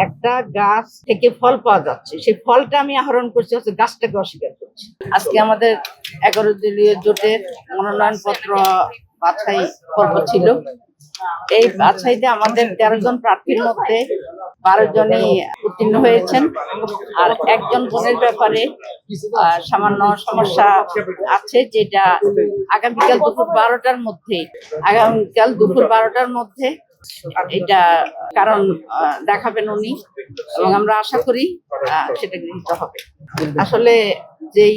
একটা গাছ থেকে ফল পাওয়া যাচ্ছে, সেই ফলটা আমি আহরণ করছি, হচ্ছে গাছটাকে অস্বীকার করছি। আজকে আমাদের 11 দলীয় জোটের মনোনয়ন পত্র বাছাই পর্ব ছিল। এই বাছাইতে আমাদের 13 জন প্রার্থীর মধ্যে 12 জনই উত্তীর্ণ হয়েছেন, আর একজন বোনের ব্যাপারে সামান্য সমস্যা আছে, যেটা আগামীকাল দুপুর 12টার মধ্যে এটা কারণ দেখাবেন উনি, এবং আমরা আশা করি সেটা গৃহীত হবে। আসলে যেই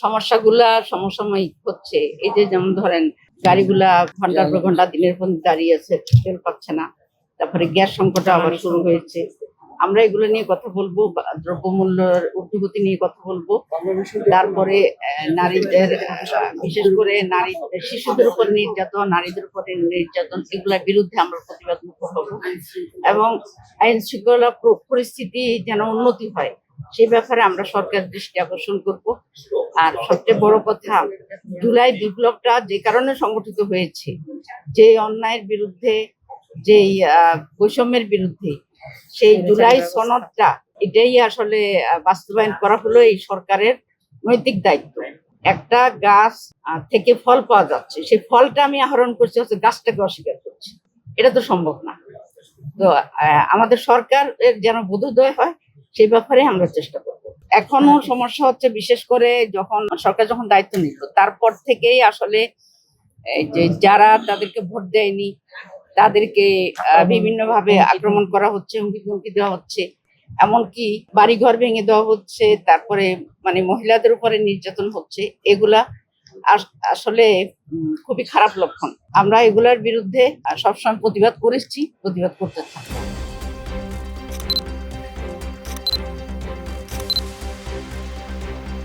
সমস্যাগুলা সমসাময়িক হচ্ছে, এই যে যেমন ধরেন গাড়িগুলা ঘন্টার পর ঘন্টা দিনের পর দাঁড়িয়ে আছে, তেল পাচ্ছে না, তারপরে গ্যাস সংকট আবার শুরু হয়েছে। আমরা এগুলো নিয়ে কথা বলবো, দ্রব্যমূল্যের ঊর্ধ্বগতি নিয়ে কথা বলবো। তারপরে নারীদের, বিশেষ করে শিশুদের উপর নির্যাতন, নারীদের উপর নির্যাতন, এগুলোর বিরুদ্ধে আমরা প্রতিবাদ করব, এবং আইন শৃঙ্খলা পরিস্থিতি যেন উন্নতি হয় সেই ব্যাপারে আমরা সরকার দৃষ্টি আকর্ষণ করব। আর সবচেয়ে বড় কথা, জুলাই বিপ্লবটা যে কারণে সংগঠিত হয়েছে, যে অন্যায়ের বিরুদ্ধে, যেই বৈষম্যের বিরুদ্ধে, সেই জুলাই সনদটা, এটাই আসলে বাস্তবায়ন করা হলো এই সরকারের নৈতিক দায়িত্ব। একটা গাছ থেকে ফল পাওয়া যাচ্ছে, সেই ফলটা আমি আহরণ করছি, হচ্ছে গাছটাকে অস্বীকার করছি। এটা তো সম্ভব না। তো আমাদের সরকার যেন বোধোদয় হয় সেই ব্যাপারে আমরা চেষ্টা করবো। এখনো সমস্যা হচ্ছে, বিশেষ করে সরকার যখন দায়িত্ব নিল, তারপর থেকেই আসলে যে যারা তাদেরকে ভোট দেয়নি তাদেরকে বিভিন্ন ভাবে আক্রমণ করা হচ্ছে, হুমকি দেওয়া হচ্ছে, এমনকি বাড়িঘর ভেঙে দেওয়া হচ্ছে, তারপরে মহিলাদের উপরে নির্যাতন হচ্ছে। এগুলা আসলে খুবই খারাপ লক্ষণ। আমরা এগুলার বিরুদ্ধে সবসময় প্রতিবাদ করেছি, প্রতিবাদ করতে থাকবো।